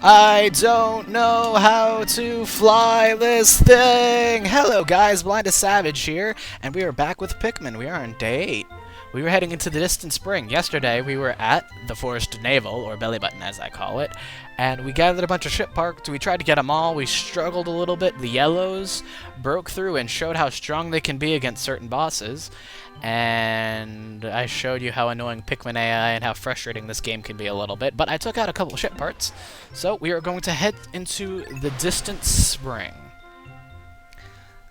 I don't know how to fly this thing! Hello guys, BlindAsSavage here, and we are back with Pikmin. We are on day 8. We were heading into the distant spring. Yesterday we were at the Forest Navel, or Belly Button as I call it, and we gathered a bunch of ship parts. We tried to get them all. We struggled a little bit. The yellows broke through and showed how strong they can be against certain bosses. And I showed you how annoying Pikmin AI and how frustrating this game can be a little bit, but I took out a couple ship parts. So we are going to head into the distant spring.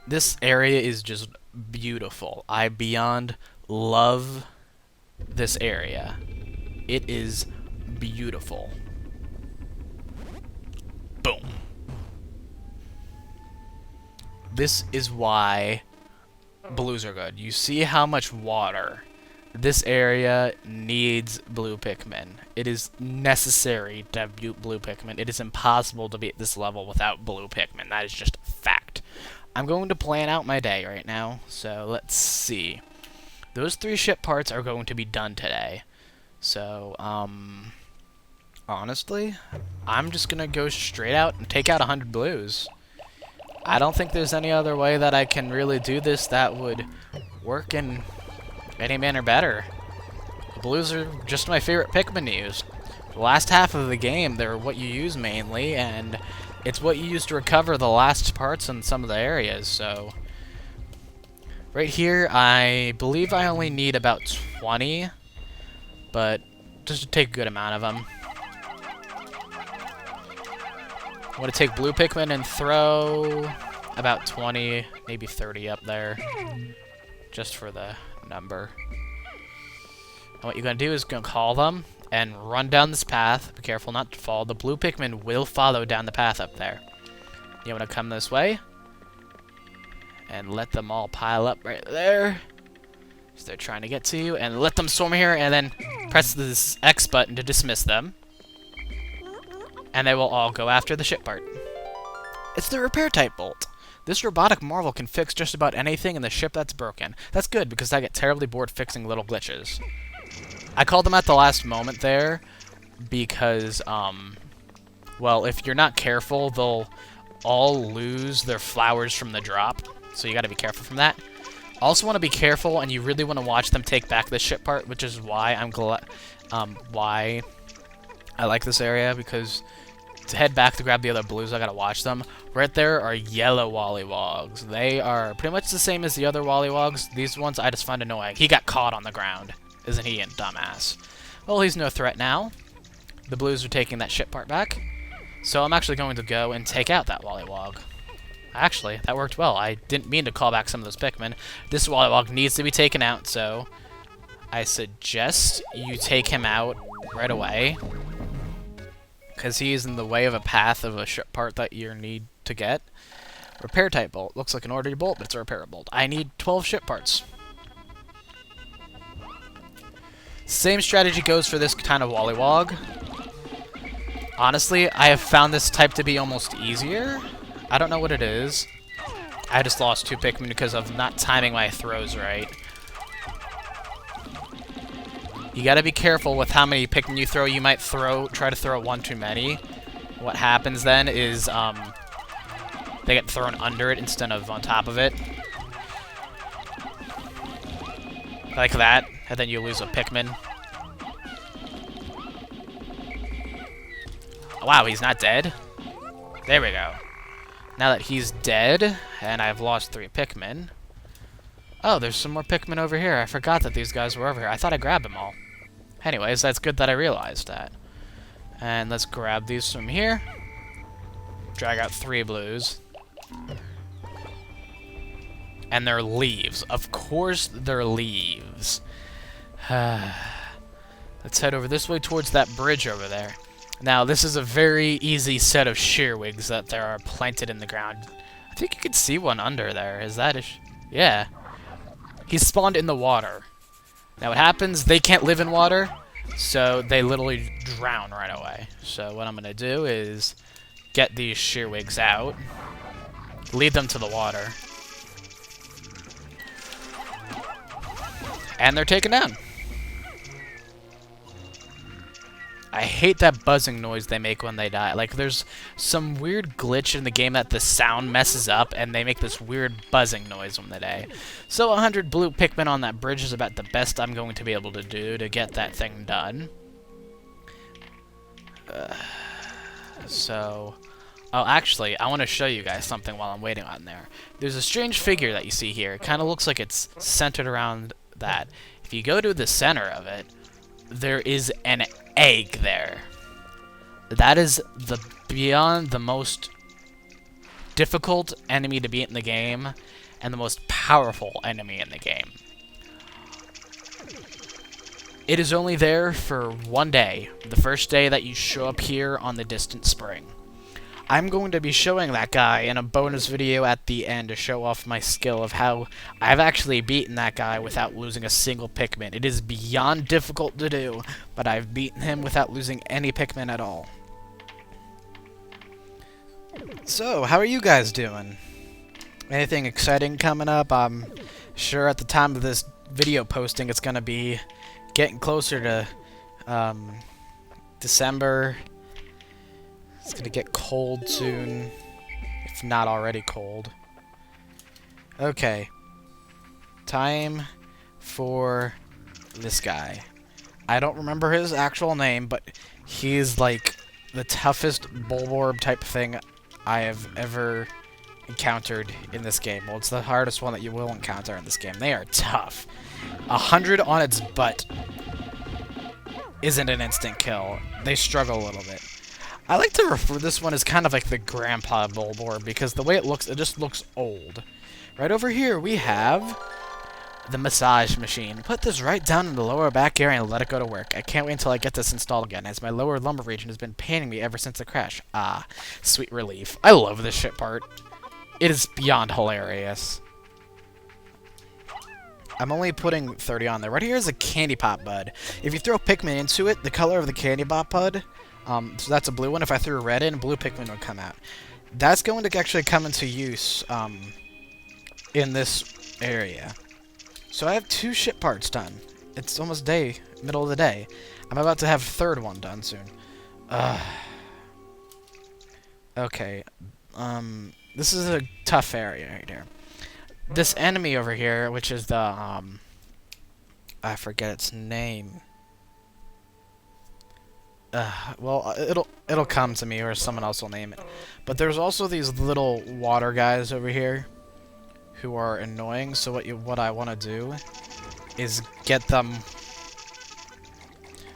This area is just beautiful. I beyond love this area. It is beautiful. Boom. This is why blues are good. You see how much water this area needs blue Pikmin. It is necessary to have blue Pikmin. It is impossible to be at this level without blue Pikmin. That is just a fact. I'm going to plan out my day right now, so let's see. Those 3 ship parts are going to be done today. So, honestly, I'm just gonna go straight out and take out 100 blues. I don't think there's any other way that I can really do this that would work in any manner better. The blues are just my favorite Pikmin to use. The last half of the game, they're what you use mainly, and it's what you use to recover the last parts in some of the areas, so... Right here, I believe I only need about 20, but just to take a good amount of them. I want to take blue Pikmin and throw about 20, maybe 30 up there, just for the number. And what you're going to do is going to call them and run down this path. Be careful not to fall. The blue Pikmin will follow down the path up there. You want to come this way and let them all pile up right there. So they're trying to get to you, and let them storm here, and then press this X button to dismiss them. And they will all go after the ship part. It's the repair type bolt. This robotic marvel can fix just about anything in the ship that's broken. That's good, because I get terribly bored fixing little glitches. I called them at the last moment there, because, well, if you're not careful, they'll all lose their flowers from the drop. So you gotta be careful from that. Also want to be careful, and you really want to watch them take back this ship part, which is why I'm glad, why I like this area, because to head back to grab the other blues, I gotta watch them. Right there are yellow Wollywogs. They are pretty much the same as the other Wollywogs. These ones I just find annoying. He got caught on the ground. Isn't he a dumbass? Well, he's no threat now. The blues are taking that ship part back. So I'm actually going to go and take out that Wollywog. Actually, that worked well. I didn't mean to call back some of those Pikmin. This Wollywog needs to be taken out, so I suggest you take him out right away, because he's in the way of a path of a ship part that you need to get. Repair type bolt. Looks like an ordinary bolt, but it's a repair bolt. I need 12 ship parts. Same strategy goes for this kind of Wollywog. Honestly, I have found this type to be almost easier. I don't know what it is. I just lost 2 Pikmin because of not timing my throws right. You gotta be careful with how many Pikmin you throw. You might try to throw 1 too many. What happens then is, they get thrown under it instead of on top of it. Like that, and then you lose a Pikmin. Wow, he's not dead? There we go. Now that he's dead, and I've lost 3 Pikmin... Oh, there's some more Pikmin over here. I forgot that these guys were over here. I thought I grabbed them all. Anyways, that's good that I realized that. And let's grab these from here. Drag out 3 blues. And they're leaves. Of course they're leaves. Let's head over this way towards that bridge over there. Now, this is a very easy set of shearwigs that there are planted in the ground. I think you can see one under there. Is that a... yeah. He's spawned in the water. Now what happens, they can't live in water, so they literally drown right away. So what I'm going to do is get these shearwigs out, lead them to the water, and they're taken down. I hate that buzzing noise they make when they die. Like, there's some weird glitch in the game that the sound messes up, and they make this weird buzzing noise when they die. So 100 blue Pikmin on that bridge is about the best I'm going to be able to do to get that thing done. Oh, actually, I want to show you guys something while I'm waiting on there. There's a strange figure that you see here. It kind of looks like it's centered around that. If you go to the center of it, there is an egg there. That is beyond the most difficult enemy to beat in the game, and the most powerful enemy in the game. It is only there for one day, the first day that you show up here on the distant spring. I'm going to be showing that guy in a bonus video at the end to show off my skill of how I've actually beaten that guy without losing a single Pikmin. It is beyond difficult to do, but I've beaten him without losing any Pikmin at all. So, how are you guys doing? Anything exciting coming up? I'm sure at the time of this video posting it's going to be getting closer to December. It's gonna get cold soon, if not already cold. Okay. Time for this guy. I don't remember his actual name, but he's like the toughest Bulborb type thing I have ever encountered in this game. Well, it's the hardest one that you will encounter in this game. They are tough. 100 on its butt isn't an instant kill. They struggle a little bit. I like to refer to this one as kind of like the grandpa Bulborb, because the way it looks, it just looks old. Right over here, we have the massage machine. Put this right down in the lower back area and let it go to work. I can't wait until I get this installed again, as my lower lumbar region has been paining me ever since the crash. Ah, sweet relief. I love this shit part. It is beyond hilarious. I'm only putting 30 on there. Right here is a candy pop bud. If you throw Pikmin into it, the color of the candy pop bud, so that's a blue one. If I threw a red in, blue Pikmin would come out. That's going to actually come into use in this area. So I have 2 ship parts done. It's almost middle of the day. I'm about to have a 3rd one done soon. Okay. This is a tough area right here. This enemy over here, which is the I forget its name. Well, it'll come to me, or someone else will name it. But there's also these little water guys over here who are annoying. So what I want to do is get them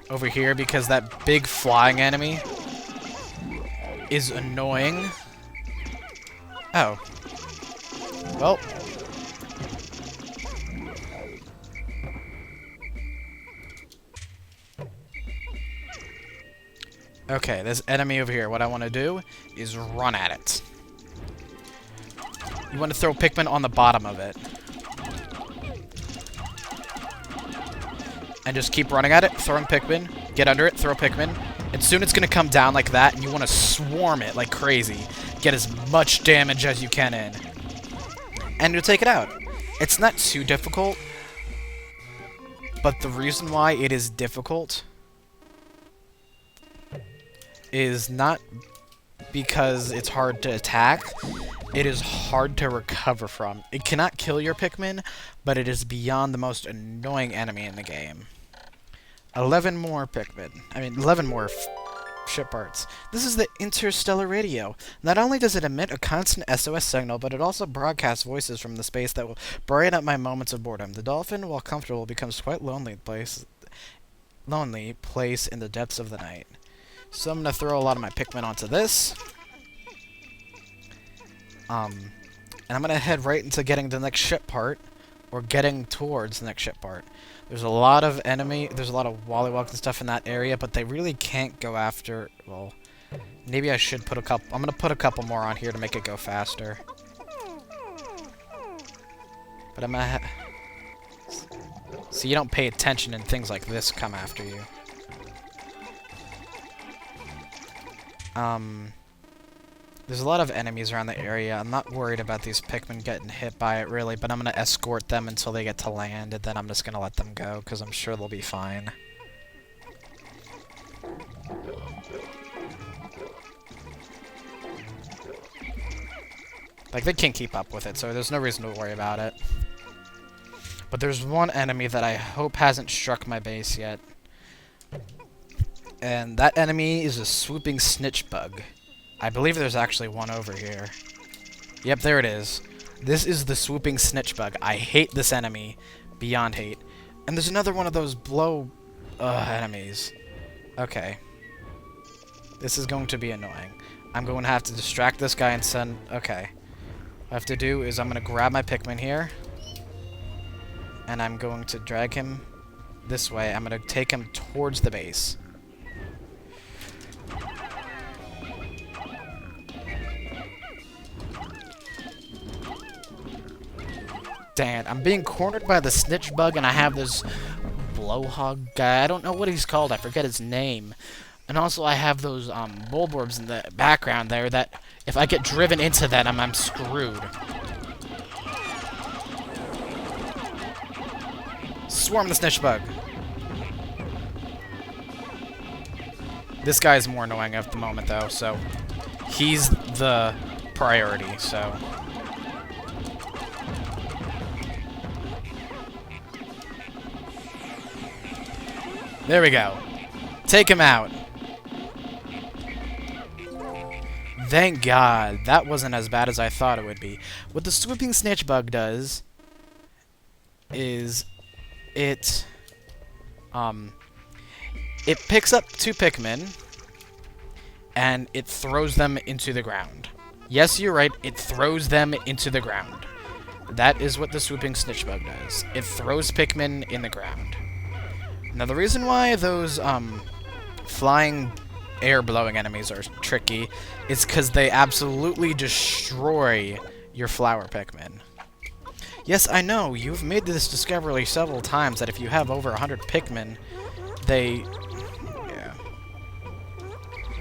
over here, because that big flying enemy is annoying. Oh. Well. Okay, this enemy over here, what I want to do is run at it. You want to throw Pikmin on the bottom of it. And just keep running at it, throwing Pikmin. Get under it, throw Pikmin. And soon it's going to come down like that, and you want to swarm it like crazy. Get as much damage as you can in. And you'll take it out. It's not too difficult, but the reason why it is difficult is not because it's hard to attack. It is hard to recover from. It cannot kill your Pikmin, but it is beyond the most annoying enemy in the game. 11 more Pikmin. 11 more ship parts. This is the Interstellar Radio. Not only does it emit a constant SOS signal, but it also broadcasts voices from the space that will brighten up my moments of boredom. The dolphin, while comfortable, becomes quite lonely place in the depths of the night. So I'm going to throw a lot of my Pikmin onto this. And I'm going to head right into getting the next ship part, or getting towards the next ship part. There's a lot of there's a lot of Wollywugs and stuff in that area, but they really can't go after, well, maybe I should put a couple, I'm going to put a couple more on here to make it go faster. But I'm going to so you don't pay attention and things like this come after you. There's a lot of enemies around the area. I'm not worried about these Pikmin getting hit by it, really, but I'm going to escort them until they get to land, and then I'm just going to let them go, because I'm sure they'll be fine. Like, they can't keep up with it, so there's no reason to worry about it. But there's one enemy that I hope hasn't struck my base yet. And that enemy is a swooping Snitch Bug. I believe there's actually one over here. Yep, there it is. This is the swooping Snitch Bug. I hate this enemy. Beyond hate. And there's another one of those blow enemies. Okay. This is going to be annoying. I'm going to have to distract this guy and send... Okay. What I have to do is I'm going to grab my Pikmin here. And I'm going to drag him this way. I'm going to take him towards the base. Damn, I'm being cornered by the Snitch Bug, and I have this blowhog guy. I don't know what he's called. I forget his name. And also, I have those bulborbs in the background there that if I get driven into that, I'm screwed. Swarm the Snitch Bug. This guy's more annoying at the moment, though, so he's the priority, so... There we go. Take him out. Thank God. That wasn't as bad as I thought it would be. What the swooping Snitch Bug does is it picks up 2 Pikmin and it throws them into the ground. Yes, you're right. It throws them into the ground. That is what the swooping Snitch Bug does. It throws Pikmin in the ground. Now, the reason why those flying air-blowing enemies are tricky is because they absolutely destroy your flower Pikmin. Yes, I know, you've made this discovery several times that if you have over 100 Pikmin, they... Yeah.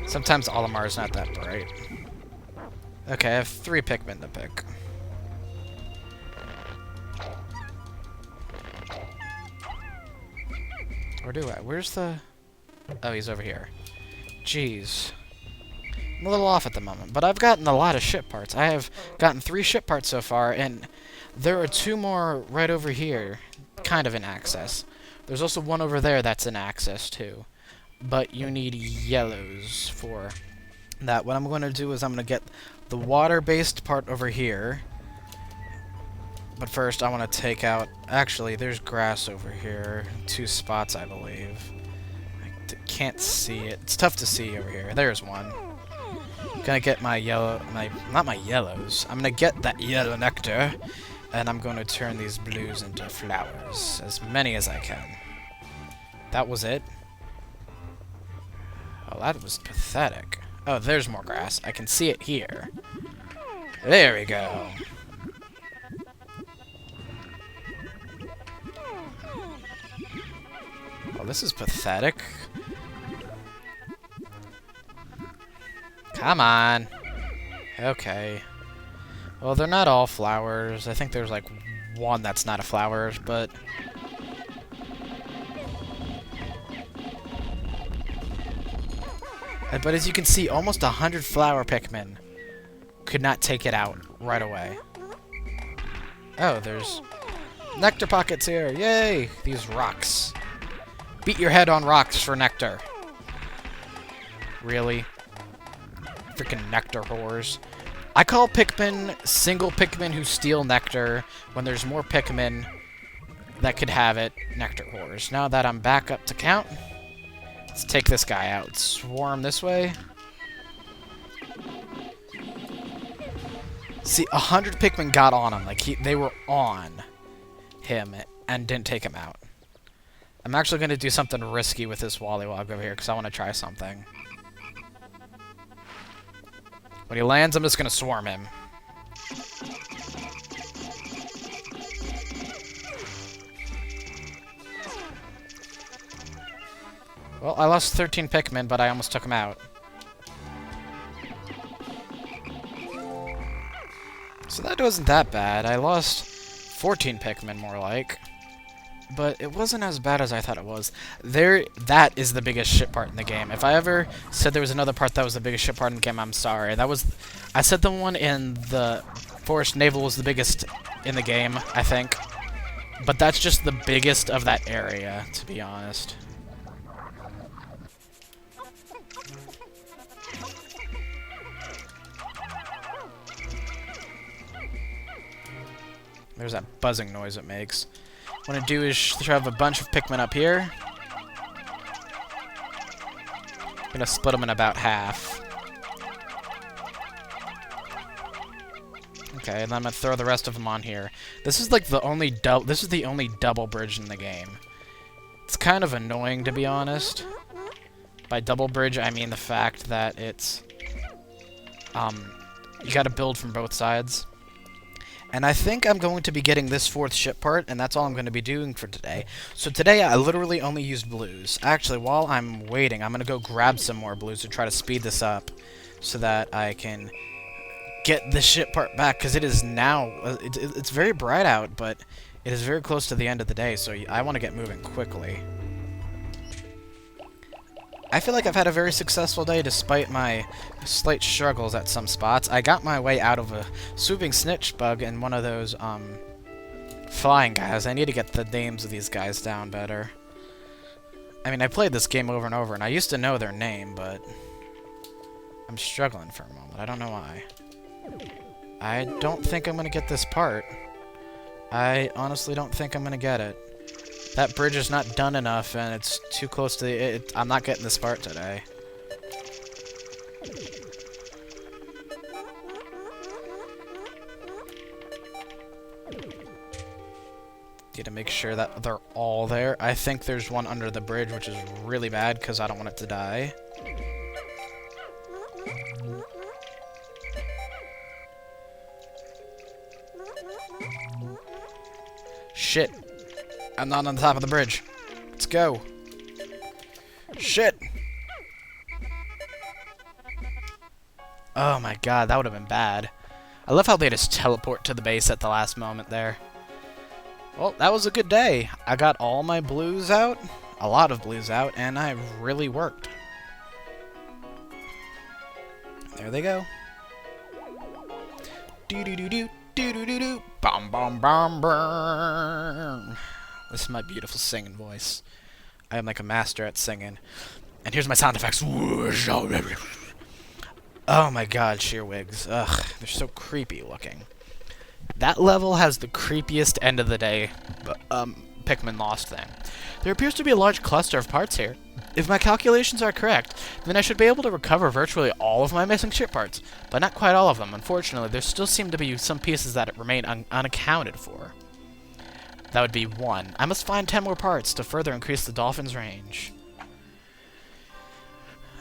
Sometimes Olimar is not that bright. Okay, I have 3 Pikmin to pick. Where do I? Where's the... Oh, he's over here. Jeez. I'm a little off at the moment, but I've gotten a lot of ship parts. I have gotten 3 ship parts so far, and there are 2 more right over here, kind of in access. There's also one over there that's in access, too. But you need yellows for that. What I'm going to do is I'm going to get the water-based part over here. But first, I want to take out... Actually, there's grass over here. 2 spots, I believe. I can't see it. It's tough to see over here. There's one. Gonna get my yellow... Not my yellows. I'm gonna get that yellow nectar. And I'm going to turn these blues into flowers. As many as I can. That was it. Oh, that was pathetic. Oh, there's more grass. I can see it here. There we go. Oh, this is pathetic. Come on. Okay. Well, they're not all flowers. I think there's like one that's not a flower, but... But as you can see, almost 100 flower Pikmin could not take it out right away. Oh, there's nectar pockets here. Yay! These rocks. Beat your head on rocks for nectar. Really? Freaking nectar whores. I call Pikmin single Pikmin who steal nectar when there's more Pikmin that could have it. Nectar whores. Now that I'm back up to count, let's take this guy out. Swarm this way. See, 100 Pikmin got on him. Like, they were on him and didn't take him out. I'm actually going to do something risky with this Wollywog over here because I want to try something. When he lands, I'm just going to swarm him. Well, I lost 13 Pikmin, but I almost took him out. So that wasn't that bad. I lost 14 Pikmin, more like. But it wasn't as bad as I thought it was. That is the biggest shit part in the game. If I ever said there was another part that was the biggest shit part in the game, I'm sorry. I said the one in the Forest Naval was the biggest in the game, I think. But that's just the biggest of that area, to be honest. There's that buzzing noise it makes. What I'm going to do is shove a bunch of Pikmin up here. I'm going to split them in about half. Okay, and then I'm going to throw the rest of them on here. This is like the only double bridge in the game. It's kind of annoying, to be honest. By double bridge, I mean the fact that it's you got to build from both sides. And I think I'm going to be getting this 4th ship part, and that's all I'm going to be doing for today. So today I literally only used blues. Actually, while I'm waiting, I'm going to go grab some more blues to try to speed this up so that I can get the ship part back, because it is now, it's very bright out, but it is very close to the end of the day, so I want to get moving quickly. I feel like I've had a very successful day despite my slight struggles at some spots. I got my way out of a swooping Snitch Bug and one of those, flying guys. I need to get the names of these guys down better. I mean, I played this game over and over, and I used to know their name, but I'm struggling for a moment. I don't know why. I don't think I'm going to get this part. I honestly don't think I'm going to get it. That bridge is not done enough, and it's too close to the... I'm not getting this part today. Need to make sure that they're all there. I think there's one under the bridge, which is really bad, because I don't want it to die. Shit. I'm not on the top of the bridge. Let's go. Shit. Oh my god, that would have been bad. I love how they just teleport to the base at the last moment there. Well, that was a good day. I got all my blues out, a lot of blues out, and I really worked. There they go. Do-do-do-do, do-do-do-do, bum-bum-bum-bum. This is my beautiful singing voice. I am like a master at singing. And here's my sound effects. Oh my god, shearwigs. Ugh, they're so creepy looking. That level has the creepiest end of the day Pikmin lost thing. There appears to be a large cluster of parts here. If my calculations are correct, then I should be able to recover virtually all of my missing ship parts, but not quite all of them. Unfortunately, there still seem to be some pieces that remain unaccounted for. That would be 1. I must find 10 more parts to further increase the dolphin's range.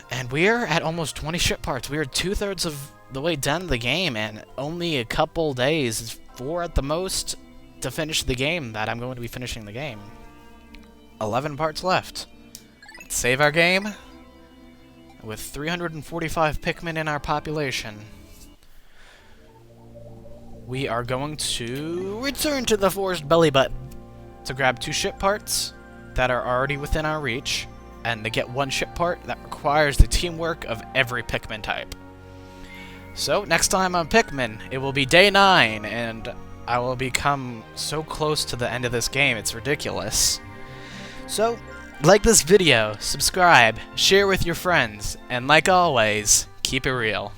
And we're at almost 20 ship parts. We are 2/3 of the way done the game, and only a couple days, 4 at the most, to finish the game that I'm going to be finishing the game. 11 parts left. Let's save our game with 345 Pikmin in our population. We are going to return to the forest belly button to grab 2 ship parts that are already within our reach, and to get 1 ship part that requires the teamwork of every Pikmin type. So, next time on Pikmin, it will be day 9, and I will become so close to the end of this game, it's ridiculous. So, like this video, subscribe, share with your friends, and like always, keep it real.